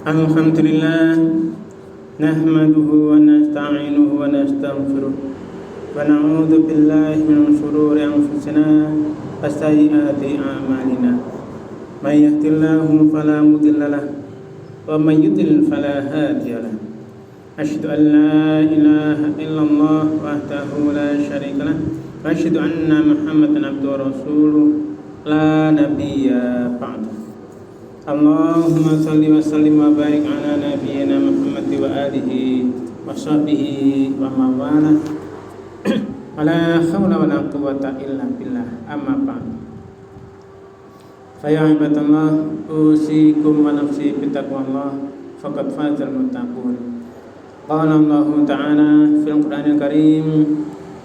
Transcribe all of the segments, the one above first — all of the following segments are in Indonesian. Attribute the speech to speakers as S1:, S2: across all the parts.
S1: Alhamdulillah nahmaduhu wa nasta'inuhu wa nastaghfiruh wa na'udzu billahi min shururi anfusina wa sayyiati a'malina. May yahdihillahu fala mudilla lahu wa may yudlil fala hadiya lahu. Asyhadu an la ilaha illallah wahdahu la syarika lahu wa asyhadu anna Muhammadan abduhu wa rasuluh la nabiyya ba'dahu. Allahumma salli wa sallim wa barik ala nabiyyina Muhammad wa alihi wa sahbihi wa mawala. Wala hawla wala quwwata illa billah. Amma ba'd. Fa ya ibadallah, usikum wa nafsi bittaqwallah faqad fazal muttaqun. Qala Allah Ta'ala fil Qur'anil Karim,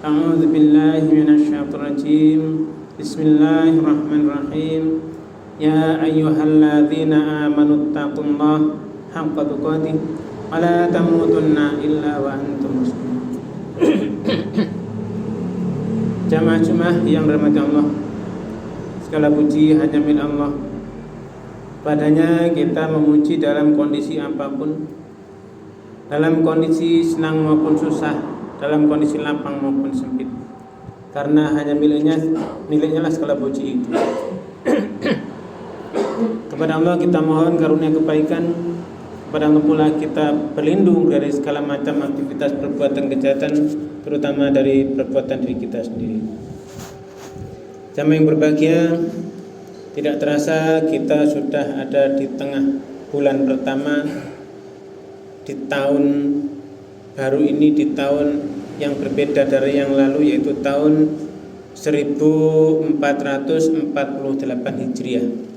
S1: a'udzu billahi minasy syaithanir rajim. Bismillahirrahmanirrahim. Ya ayyuhalladzina amanu taqullaha haqqa tuqatih wa la tamutunna illa wa antum muslimun. Jamaah yang dirahmati Allah, segala puji hanya milik Allah. Padanya kita memuji dalam kondisi apapun, dalam kondisi senang maupun susah, dalam kondisi lapang maupun sempit, karena hanya miliknya lah segala puji itu. Kepada Allah kita mohon karunia kebaikan, kepada Allah pula kita berlindung dari segala macam aktivitas perbuatan kejahatan, terutama dari perbuatan diri kita sendiri. Jamaah yang berbahagia, tidak terasa kita sudah ada di tengah bulan pertama di tahun baru ini, di tahun yang berbeda dari yang lalu, yaitu tahun 1448 Hijriah.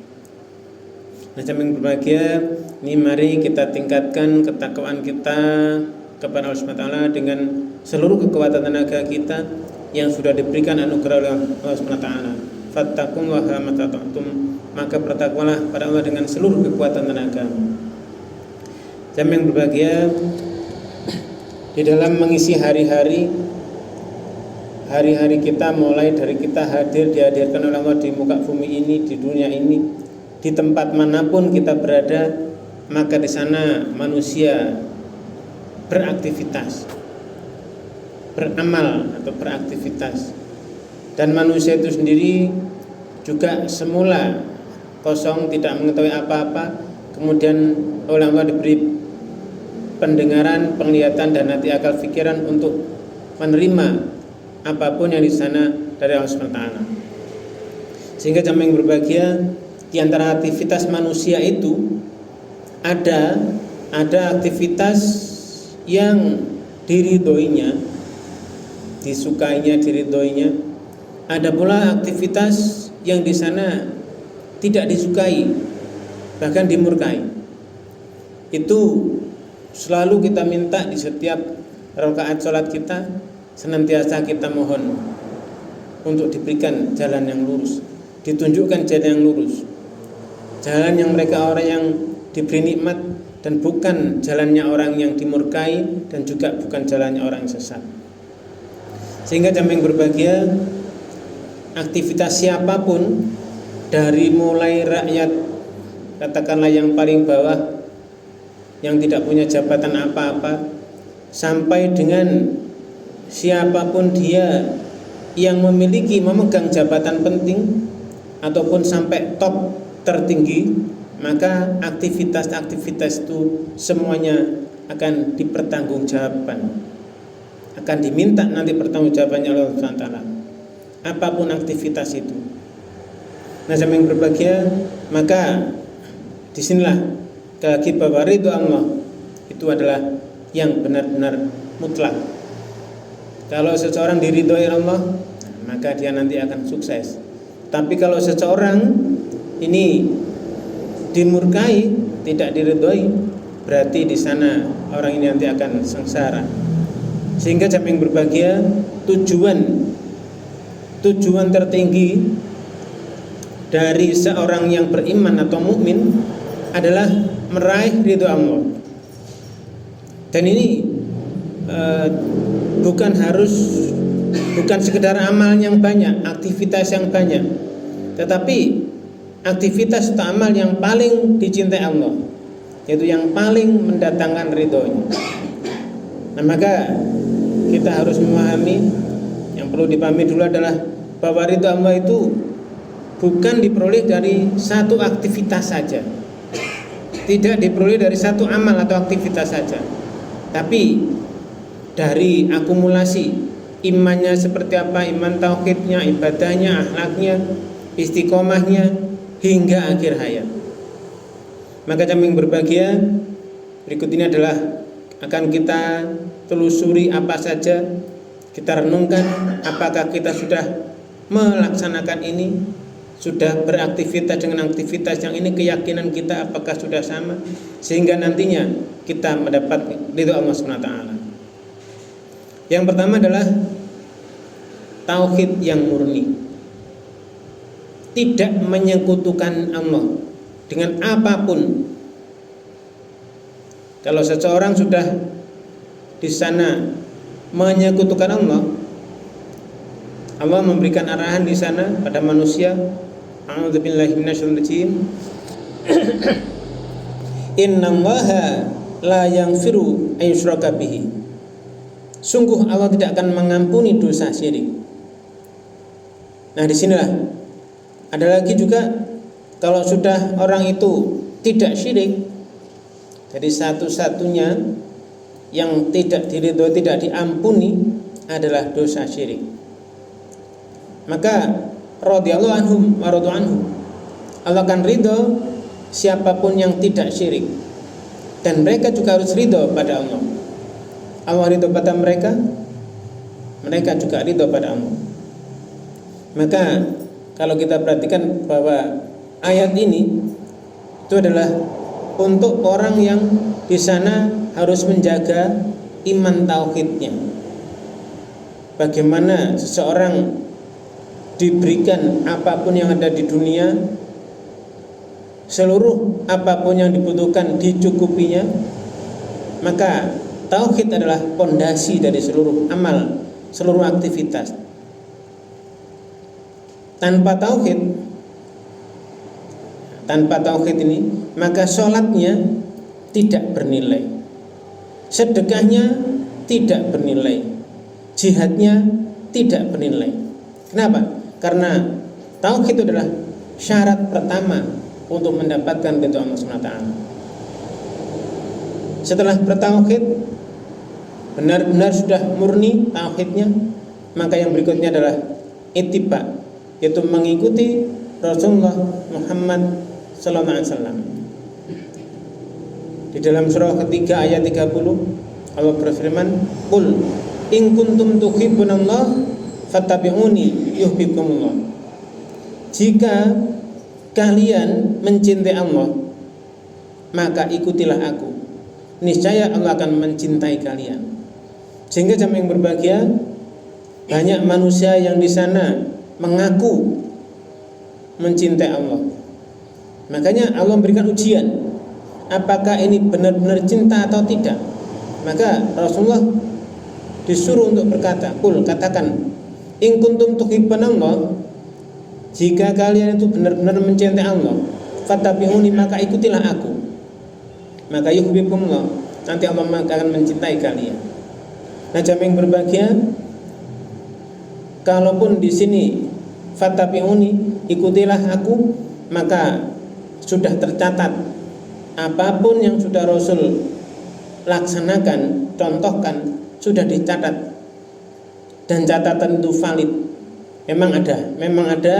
S1: Nah, yang berbahagia, ini mari kita tingkatkan ketakwaan kita kepada Allah SWT dengan seluruh kekuatan tenaga kita yang sudah diberikan anugerah oleh Allah SWT. Fattaqullaha mastata'tum, maka bertakwalah pada Allah dengan seluruh kekuatan tenaga. Jamaah yang berbahagia, di dalam mengisi hari-hari kita, mulai dari kita dihadirkan oleh Allah di muka bumi ini, di dunia ini, di tempat manapun kita berada, maka di sana manusia beraktivitas, beramal atau beraktivitas. Dan manusia itu sendiri juga semula kosong, tidak mengetahui apa-apa, kemudian oleh Allah diberi pendengaran, penglihatan dan hati akal pikiran untuk menerima apapun yang di sana dari Allah SWT. Sehingga jamaah yang berbahagia, di antara aktivitas manusia itu ada aktivitas yang diridhoinya, disukainya, diridhoinya. Ada pula aktivitas yang di sana tidak disukai, bahkan dimurkai. Itu selalu kita minta di setiap rakaat sholat kita, senantiasa kita mohon untuk diberikan jalan yang lurus, ditunjukkan jalan yang lurus, jalan yang mereka orang yang diberi nikmat, dan bukan jalannya orang yang dimurkai, dan juga bukan jalannya orang yang sesat. Sehingga jamaah yang berbahagia, aktivitas siapapun, dari mulai rakyat katakanlah yang paling bawah, yang tidak punya jabatan apa-apa, sampai dengan siapapun dia yang memegang jabatan penting ataupun sampai top tertinggi, maka aktivitas-aktivitas itu semuanya akan dipertanggungjawabkan, akan diminta nanti pertanggungjawabannya oleh Allah SWT, apapun aktivitas itu. Nah, jamaah yang berbahagia, maka disinilah lagi bahwa ridho Allah itu adalah yang benar-benar mutlak. Kalau seseorang diridhoi Allah, maka dia nanti akan sukses. Tapi kalau seseorang ini dimurkai, tidak diridhoi, berarti di sana orang ini nanti akan sengsara. Sehingga jamaah yang berbahagia, tujuan tertinggi dari seorang yang beriman atau mukmin adalah meraih ridho Allah. Dan ini bukan sekedar amal yang banyak, aktivitas yang banyak, tetapi aktivitas atau amal yang paling dicintai Allah, yaitu yang paling mendatangkan ridhonya. Nah, maka kita harus memahami, yang perlu dipahami dulu adalah bahwa ridho Allah itu bukan diperoleh dari satu aktivitas saja, tidak diperoleh dari satu amal atau aktivitas saja, tapi dari akumulasi imannya seperti apa, iman tauhidnya, ibadahnya, akhlaknya, istiqomahnya hingga akhir hayat. Maka kami yang berbahagia, berikut ini adalah akan kita telusuri apa saja, kita renungkan apakah kita sudah melaksanakan ini, sudah beraktivitas dengan aktivitas yang ini, keyakinan kita apakah sudah sama, sehingga nantinya kita mendapat ridho Allah SWT. Yang pertama adalah tauhid yang murni, tidak menyekutukan Allah dengan apapun. Kalau seseorang sudah di sana menyekutukan Allah, Allah memberikan arahan di sana pada manusia, a'udzubillahi minasyaitonir rajim, innallaha la yaghfiru ayyushraka bihi. Sungguh Allah tidak akan mengampuni dosa syirik. Nah, disinilah ada lagi juga, kalau sudah orang itu tidak syirik, jadi satu-satunya yang tidak diridhoi, tidak diampuni adalah dosa syirik. Maka radhiyallahu anhum wa radu anhu, Allah akan ridho siapapun yang tidak syirik, dan mereka juga harus ridho pada Allah. Allah ridho pada mereka, mereka juga ridho pada Allah. Maka kalau kita perhatikan bahwa ayat ini itu adalah untuk orang yang di sana harus menjaga iman tauhidnya. Bagaimana seseorang diberikan apapun yang ada di dunia, seluruh apapun yang dibutuhkan dicukupinya, maka tauhid adalah pondasi dari seluruh amal, seluruh aktivitas. Tanpa tauhid ini, maka sholatnya tidak bernilai, sedekahnya tidak bernilai, jihadnya tidak bernilai. Kenapa? Karena tauhid itu adalah syarat pertama untuk mendapatkan ridho Allah SWT. Setelah bertauhid, benar-benar sudah murni tauhidnya, maka yang berikutnya adalah ittiba, yaitu mengikuti Rasulullah Muhammad SAW. Di dalam surah ketiga ayat 30 Allah berfirman, "Qul in kuntum tuhibbunallah fattabi'uni yuhibbukumullah." Jika kalian mencintai Allah, maka ikutilah aku, niscaya Allah akan mencintai kalian. Sehingga jamaah yang berbahagia, banyak manusia yang di sana mengaku mencintai Allah. Makanya Allah memberikan ujian, apakah ini benar-benar cinta atau tidak. Maka Rasulullah disuruh untuk berkata, "Qul," katakan, "in kuntum tuhibbunallah," jika kalian itu benar-benar mencintai Allah, "fattabi'uni," maka ikutilah aku, maka yuhibbukumullah, nanti Allah akan mencintai kalian. Nah, jamaah yang berbahagia, kalaupun di sini fattabi'uni, ikutilah aku, maka sudah tercatat apapun yang sudah Rasul laksanakan, contohkan, sudah dicatat, dan catatan itu valid. Memang ada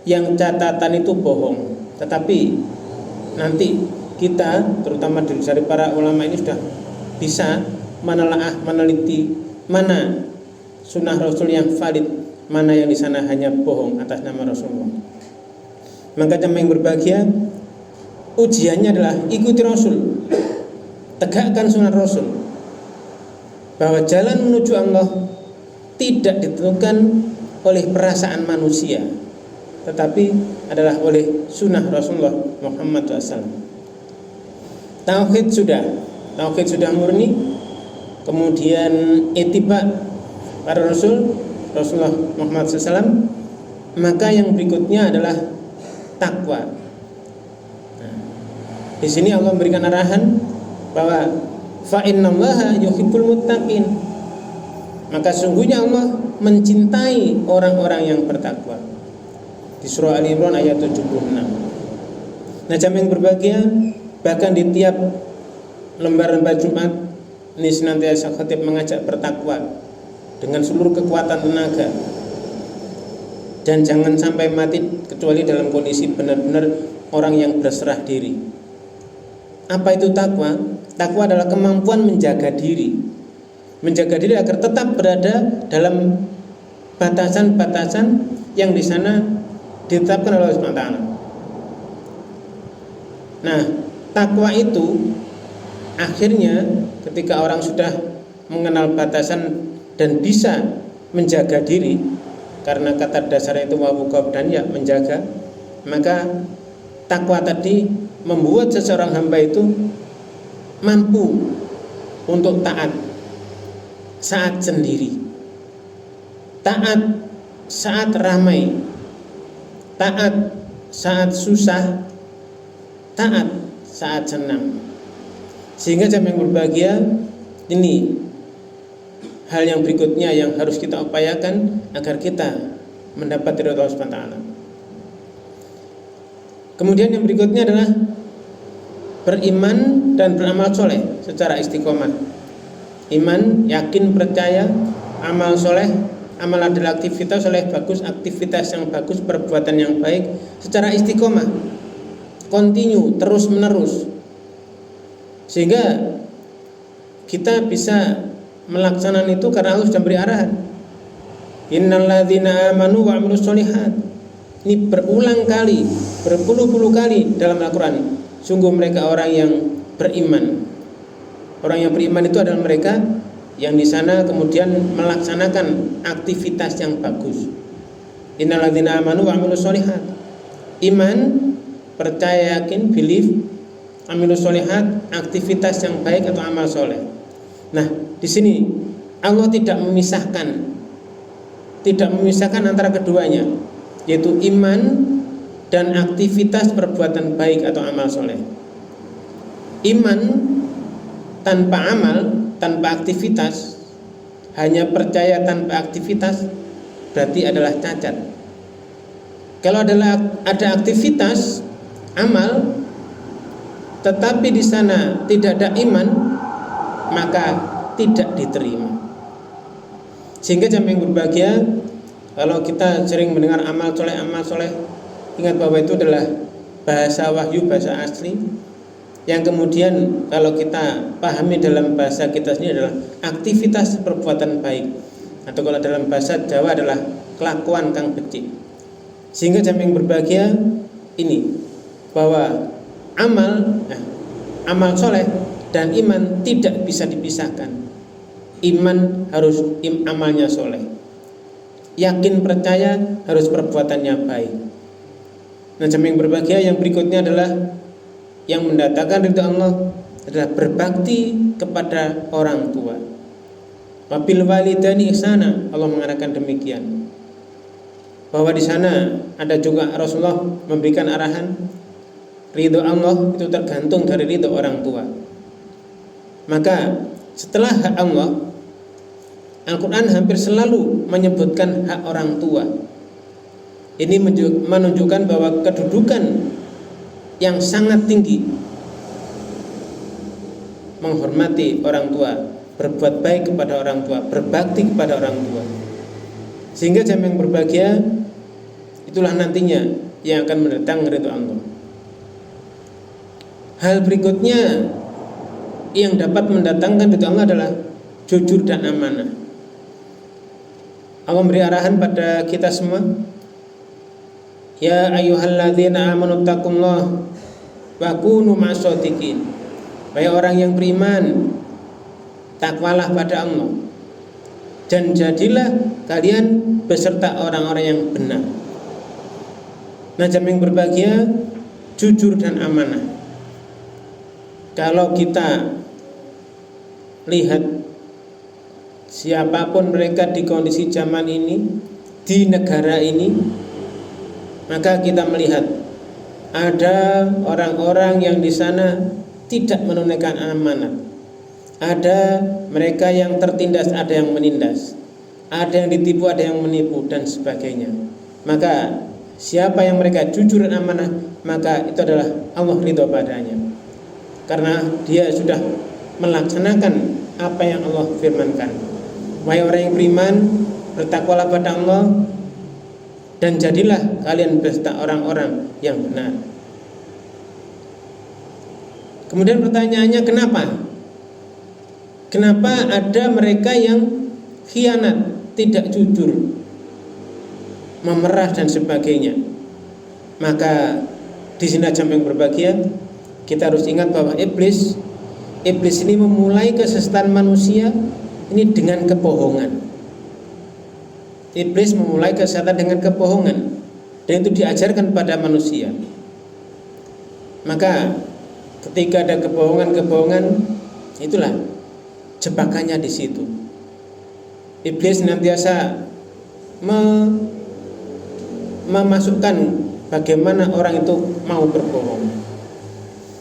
S1: yang catatan itu bohong, tetapi nanti kita, terutama dari para ulama ini, sudah bisa menelaah, meneliti mana sunnah Rasul yang valid, mana yang di sana hanya bohong atas nama Rasulullah. Maka jemaah yang berbahagia, ujiannya adalah ikuti Rasul, tegakkan sunnah Rasul, bahwa jalan menuju Allah tidak ditentukan oleh perasaan manusia, tetapi adalah oleh sunnah Rasulullah Muhammad SAW. Tauhid sudah murni, kemudian ittiba para Rasulullah Muhammad SAW, maka yang berikutnya adalah takwa. Nah, Di sini Allah memberikan arahan bahwa fa innallaha yuhibbul muttaqin. Maka sungguhnya Allah mencintai orang-orang yang bertakwa. Di surah Ali Imran ayat 76. Nah, jamaah yang berbahagia, bahkan di tiap lembar-lembar Jumat ini senantiasa khatib mengajak bertakwa dengan seluruh kekuatan tenaga. Dan jangan sampai mati kecuali dalam kondisi benar-benar orang yang berserah diri. Apa itu takwa? Takwa adalah kemampuan menjaga diri. Menjaga diri agar tetap berada dalam batasan-batasan yang di sana ditetapkan oleh Allah SWT. Nah, takwa itu akhirnya ketika orang sudah mengenal batasan dan bisa menjaga diri, karena kata dasarnya itu wawuqof dan ya menjaga, maka takwa tadi membuat seseorang hamba itu mampu untuk taat saat sendiri, taat saat ramai, taat saat susah, taat saat senang. Sehingga jamaah yang berbahagia, ini hal yang berikutnya yang harus kita upayakan agar kita mendapat ridha Allah SWT. Kemudian yang berikutnya adalah beriman dan beramal soleh secara istiqomah. Iman, yakin, percaya, amal soleh. Amal adalah aktivitas soleh bagus, aktivitas yang bagus, perbuatan yang baik secara istiqomah, continue, terus menerus, sehingga kita bisa melaksanakan itu karena Allah sudah beri arahan. Innalladzina amanu wa amilus sholihat. Ini berulang kali, berpuluh-puluh kali dalam Al-Quran. Sungguh mereka orang yang beriman. Orang yang beriman itu adalah mereka yang di sana kemudian melaksanakan aktivitas yang bagus. Innalladzina amanu wa amilus sholihat. Iman, percaya, yakin, belief, amilus sholihat, aktivitas yang baik atau amal soleh. Nah, di sini Allah tidak memisahkan antara keduanya, yaitu iman dan aktivitas perbuatan baik atau amal soleh. Iman tanpa amal, tanpa aktivitas, hanya percaya tanpa aktivitas, berarti adalah cacat. Kalau ada aktivitas amal tetapi di sana tidak ada iman, maka tidak diterima. Sehingga jamaah yang berbahagia, kalau kita sering mendengar amal soleh, ingat bahwa itu adalah bahasa wahyu, bahasa asli, yang kemudian kalau kita pahami dalam bahasa kita sendiri adalah aktivitas perbuatan baik, atau kalau dalam bahasa Jawa adalah kelakuan kang becik. Sehingga jamaah yang berbahagia ini bahwa amal soleh dan iman tidak bisa dipisahkan. Iman harus amalnya soleh, yakin percaya harus perbuatannya baik. Nah, jamaah yang berbahagia, yang berikutnya adalah yang mendatangkan ridha Allah adalah berbakti kepada orang tua. Wabil walidaini ihsana, Allah mengatakan demikian. Bahwa di sana ada juga Rasulullah memberikan arahan ridho Allah itu tergantung dari ridho orang tua. Maka setelah hak Allah, Al-Quran hampir selalu menyebutkan hak orang tua. Ini menunjukkan bahwa kedudukan yang sangat tinggi menghormati orang tua, berbuat baik kepada orang tua, berbakti kepada orang tua. Sehingga jamaah yang berbahagia, itulah nantinya yang akan mendatangkan ridho Allah. Hal berikutnya yang dapat mendatangkan ridho Allah adalah jujur dan amanah. Allah memberi arahan pada kita semua, ya ayyuhalladzina amanu taqullaha wa kunu ma'as-shadiqin. Wahai orang yang beriman, takwalah pada Allah dan jadilah kalian beserta orang-orang yang benar. Nah, jamaah yang berbahagia, jujur dan amanah. Kalau kita lihat siapapun mereka di kondisi zaman ini, di negara ini, maka kita melihat Ada orang-orang yang di sana tidak menunaikan amanat. Ada mereka yang tertindas, ada yang menindas. Ada yang ditipu, ada yang menipu dan sebagainya. Maka siapa yang mereka jujur dan amanah, maka itu adalah Allah ridho padanya. Karena dia sudah melaksanakan apa yang Allah firmankan. Wahai orang yang beriman, bertakwalah pada Allah dan jadilah kalian beserta orang-orang yang benar. Kemudian pertanyaannya, kenapa? Kenapa ada mereka yang khianat, tidak jujur, memerah dan sebagainya? Maka di sini yang berbahagia, kita harus ingat bahwa iblis ini memulai kesesatan manusia ini dengan kebohongan. Iblis memulai kesesatan dengan kebohongan, dan itu diajarkan pada manusia. Maka ketika ada kebohongan, itulah jebakannya di situ. Iblis senantiasa memasukkan bagaimana orang itu mau berbohong.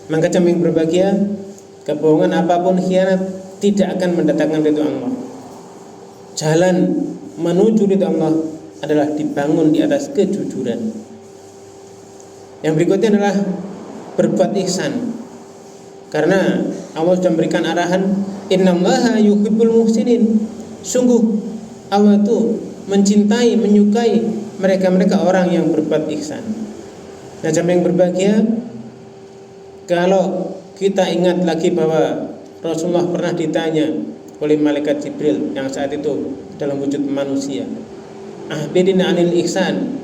S1: Maka yang berbahagia, kebohongan apapun, khianat tidak akan mendatangkan ridho Allah. Jalan menuju ridho Allah adalah dibangun di atas kejujuran. Yang berikutnya adalah berbuat ihsan. Karena Allah sudah memberikan arahan, innallaha yuhibbul muhsinin. Sungguh Allah itu mencintai, menyukai mereka orang yang berbuat ihsan. Nah, jamaah yang berbahagia, kalau kita ingat lagi bahwa Rasulullah pernah ditanya oleh malaikat Jibril yang saat itu dalam wujud manusia, ahbirina anil ihsan.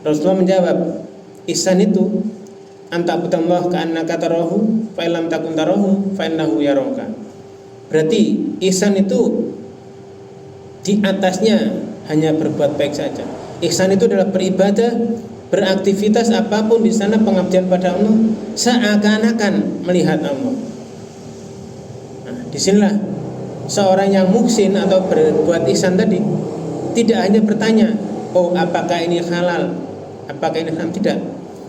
S1: Rasulullah menjawab, ihsan itu anta'budallaha ka'annaka tarahu fa illam takun tarahu fa innahu yaraka. Berarti ihsan itu di atasnya hanya berbuat baik saja. Ihsan itu adalah beribadah, beraktivitas apapun di sana, pengabdian pada Allah seakan-akan melihat Allah. Nah, disinilah seorang yang muhsin atau berbuat ihsan tadi tidak hanya bertanya, oh apakah ini halal, apakah ini haram, tidak,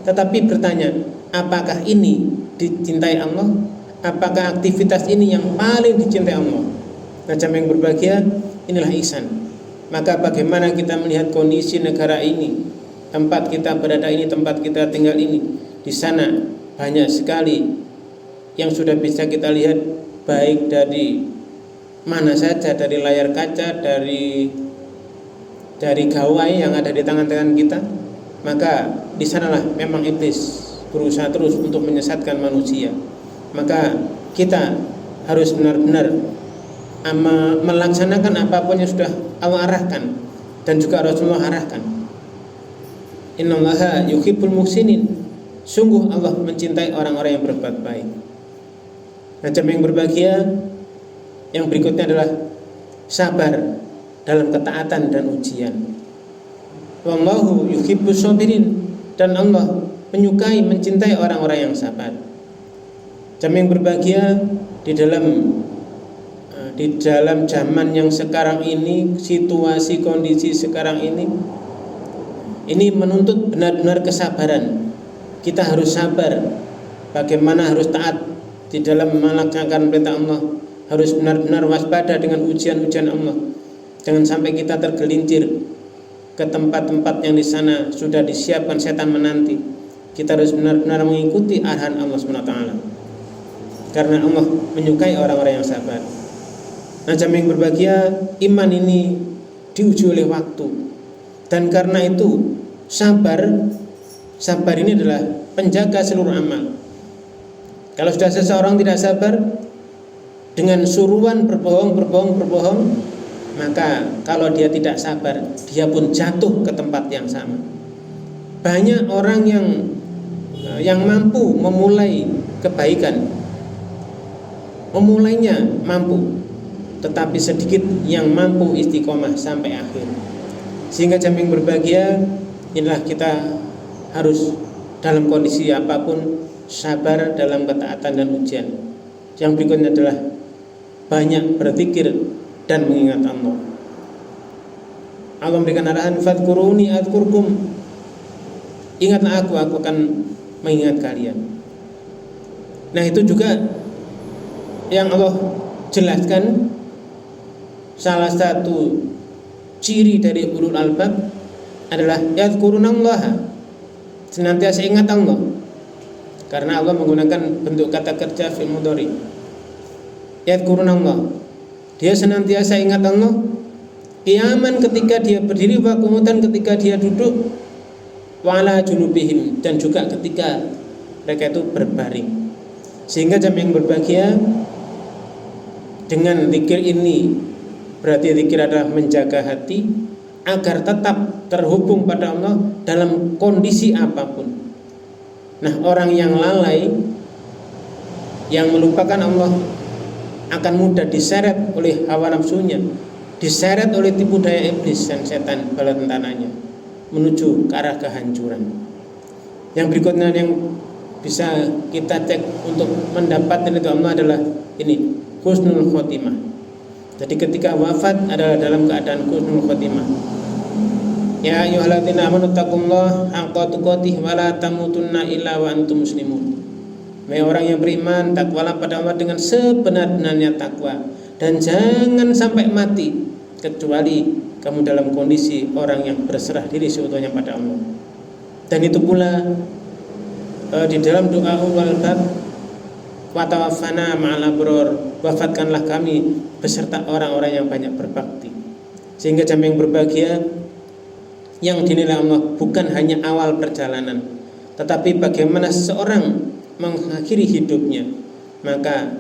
S1: tetapi bertanya, apakah ini dicintai Allah, apakah aktivitas ini yang paling dicintai Allah. Nah, jamaah yang berbahagia, inilah ihsan. Maka bagaimana kita melihat kondisi negara ini, tempat kita berada ini, tempat kita tinggal ini, di sana banyak sekali yang sudah bisa kita lihat, baik dari mana saja, dari layar kaca, dari gawai yang ada di tangan-tangan kita. Maka di sanalah memang iblis berusaha terus untuk menyesatkan manusia. Maka kita harus benar-benar melaksanakan apapun yang sudah Allah arahkan dan juga Rasulullah arahkan. Innallaha yuhibbul muhsinin. Sungguh Allah mencintai orang-orang yang berbuat baik. Nah, jemaah yang berbahagia, yang berikutnya adalah sabar dalam ketaatan dan ujian. Wallahu yuhibbus sabirin, dan Allah menyukai, mencintai orang-orang yang sabar. Jemaah yang berbahagia, di dalam zaman yang sekarang ini, situasi kondisi sekarang ini menuntut benar-benar kesabaran. Kita harus sabar, bagaimana harus taat di dalam melaksanakan perintah Allah, harus benar-benar waspada dengan ujian-ujian Allah. Jangan sampai kita tergelincir ke tempat-tempat yang di sana sudah disiapkan setan menanti. Kita harus benar-benar mengikuti arahan Allah SWT, karena Allah menyukai orang-orang yang sabar. Nah, jamaah yang berbahagia, iman ini diuji oleh waktu, dan karena itu sabar ini adalah penjaga seluruh amal. Kalau sudah seseorang tidak sabar, dengan suruhan berbohong, maka kalau dia tidak sabar, dia pun jatuh ke tempat yang sama. Banyak orang yang mampu memulai kebaikan, memulainya mampu, tetapi sedikit yang mampu istiqomah sampai akhir. Sehingga jamaah yang berbahagia, inilah kita harus dalam kondisi apapun sabar dalam ketaatan dan ujian. Yang berikutnya adalah banyak berzikir dan mengingat Allah. Allah memberikan arahan, fadkuruni adkurkum. Ingatlah aku akan mengingat kalian. Nah, itu juga yang Allah jelaskan, salah satu ciri dari ulul albab adalah yadhkurunallaha, senantiasa ingat Allah. Karena Allah menggunakan bentuk kata kerja fi'il mudhari. Yadhkurunallah, dia senantiasa ingat Allah, qiyaman ketika dia berdiri, wa qu'udan ketika dia duduk, wa ala junubihim, dan juga ketika mereka itu berbaring. Sehingga jamaah yang berbahagia, dengan zikir ini berarti zikir adalah menjaga hati agar tetap terhubung pada Allah dalam kondisi apapun. Nah, orang yang lalai, yang melupakan Allah, akan mudah diseret oleh hawa nafsunya, diseret oleh tipu daya iblis dan setan bala tentaranya menuju ke arah kehancuran. Yang berikutnya yang bisa kita cek untuk mendapatkan itu Allah adalah ini, husnul khotimah. Jadi ketika wafat adalah dalam keadaan husnul khotimah. Ya ayyuhalladzina amanu taqullaha haqqa tuqatih wa la tamutunna illa wa antum muslimun. Hai orang yang beriman, takwalah pada Allah dengan sebenar-benarnya takwa, dan jangan sampai mati kecuali kamu dalam kondisi orang yang berserah diri seutuhnya pada Allah. Dan itu pula di dalam doa ulul bab, wa tawaffana ma'al abror, wafatkanlah kami beserta orang-orang yang banyak berbakti. Sehingga jamaah yang berbahagia, yang dinilai Allah bukan hanya awal perjalanan, tetapi bagaimana seseorang mengakhiri hidupnya. Maka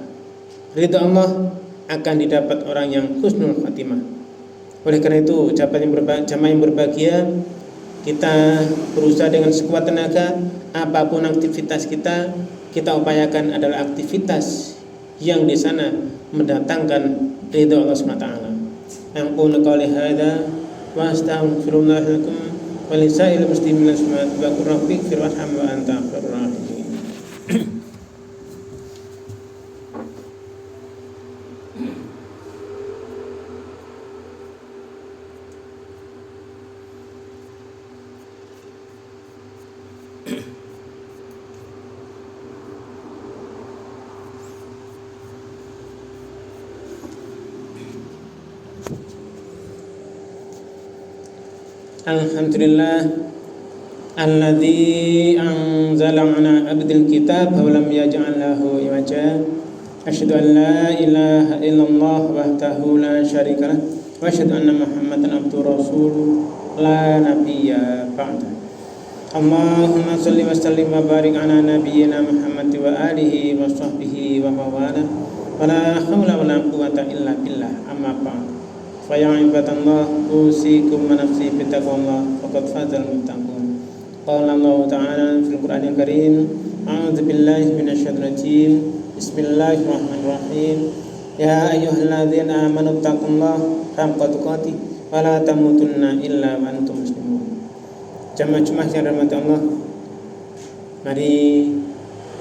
S1: ridha Allah akan didapat orang yang husnul khatimah. Oleh karena itu jamaah yang berbahagia, kita berusaha dengan sekuat tenaga, apapun aktivitas kita upayakan adalah aktivitas yang di sana mendatangkan ridha Allah SWT. Aqulu qouli hadza wa astaghfirullah lakum wa lisa'il muslimin wa rabbi fir warham wa anta khairur rahimin. Alhamdulillah alladzi anzala ala abdil kitab wa lam yaj'al lahu iwaja. Asyhadu an la ilaha illallah wahdahu la syarika lah wa asyhadu anna Muhammadan abduhu rasul la nabiyya ba'da. Allahumma shalli wa sallim wa barik ala nabiyyina Muhammad wa alihi wa sahbihi wa mawala. Wala haula wala quwwata illa billah. Amma ba'd. Fa ya ibadallah, usikum wa nafsi bittaqwallah faqad fazal muttaqun. Qala Allah ta'ala fil Qur'anil Karim, a'udzu billahi minasyaitonir rajim. Bismillahirrahmanirrahim. Ya ayyuhalladzina amanu taqullaha haqqa tuqatih wa la tamutunna illa wa antum muslimun. Jamaah-jamaah yang dirahmati Allah, mari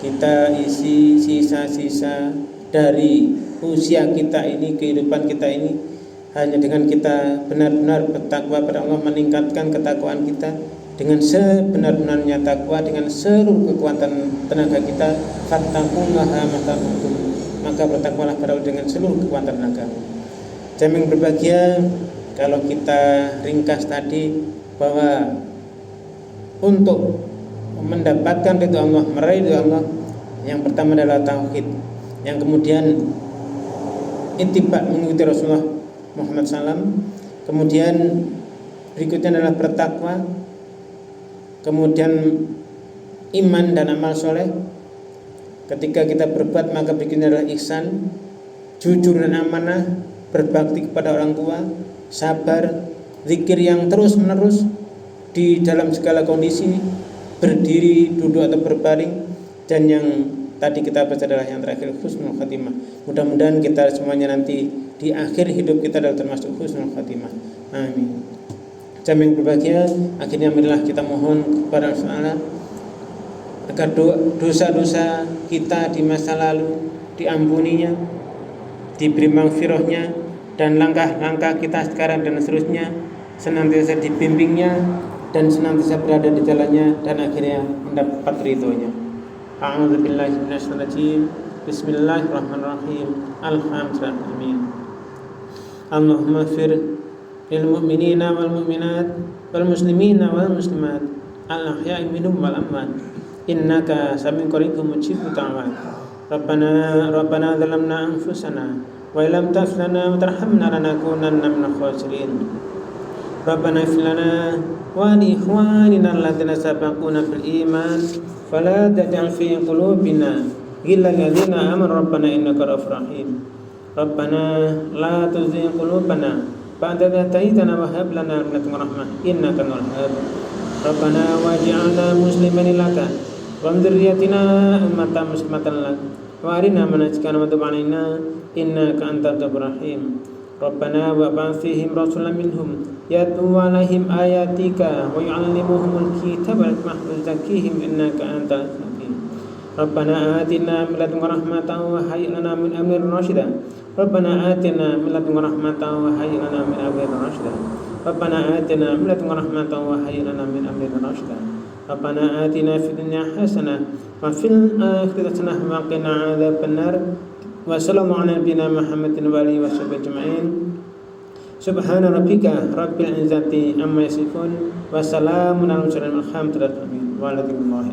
S1: kita isi sisa-sisa dari usia kita ini, kehidupan kita ini, hanya dengan kita benar-benar bertakwa pada Allah, meningkatkan ketakwaan kita dengan sebenar-benarnya takwa, dengan seluruh kekuatan tenaga kita. Fattaqullaha mastata'tum, maka bertakwalah pada Allah dengan seluruh kekuatan tenaga. Jamaah yang berbahagia, kalau kita ringkas tadi bahwa untuk mendapatkan ridha Allah, meraih ridha Allah, yang pertama adalah tauhid, yang kemudian ittiba, mengikuti Rasulullah Muhammad SAW, kemudian berikutnya adalah bertakwa, kemudian iman dan amal soleh. Ketika kita berbuat, maka berikutnya adalah ihsan, jujur dan amanah, berbakti kepada orang tua, sabar, zikir yang terus menerus di dalam segala kondisi, berdiri, duduk atau berbaring, dan yang tadi kita baca adalah yang terakhir, husnul khatimah. Mudah-mudahan kita semuanya nanti di akhir hidup kita adalah termasuk husnul khatimah. Amin. Jamaah yang berbahagia, akhirnya marilah kita mohon kepada Allah agar dosa-dosa kita di masa lalu diampuninya, diberi maghfirahnya, dan langkah-langkah kita sekarang dan seterusnya senantiasa dibimbingnya dan senantiasa berada di jalannya dan akhirnya mendapat ridhonya. A'udzubillahi minasyaitonir rajim. Bismillahirrahmanirrahim. Alhamdulillah. Allahumma fir lil mu'minina wal mu'minat wal muslimina wal muslimat al ahya'i minhum wal amwat innaka sami'un qaribun mujibud da'wat. Rabbana zalamna anfusana wa illam taghfir lana wa tarhamna lanakunanna minal khasirin. Rabbana ighfir lana wa li ikhwanina alladziina sabaquna bil iman wa la taj'al fi qulubina ghillan lil ladzina amanu rabbana innaka ra'ufur rahim. Rabbana la tuzigh qulubana ba'da idh hadaytana wa hab lana min ladunka rahmah innaka antal wahhab. Rabbana waj'alna muslimin laka wa min dzurriyyatina ummatan muslimatan lak wa arina manasikana wa tub 'alaina innaka antat tawwabur rahim. Rabbana wa ba'ath fihim rasulan minhum yatlu 'alaihim ayatika wa yu'allimuhumul kitaba wal hikmata wa yuzakkihim innaka antal hakim. Rabbana atina min ladunka rahmatan wa hayyi' lana min amrina rasyida. Rabbana atina min ladunka rahmatan wa hayyi' lana min amrina rasyida. Rabbana atina min ladunka rahmatan wa hayyi' lana min amrina rasyida. Rabbana atina fid dunya hasanah wa fil akhirati hasanah wa qina adzabannar. Wa sallallahu ala nabiyyina Muhammadin wa alihi wa sahbihi ajma'in. Subhana rabbika rabbil izzati amma yasifun wa salamun alal mursalin walhamdulillahi rabbil alamin. Wa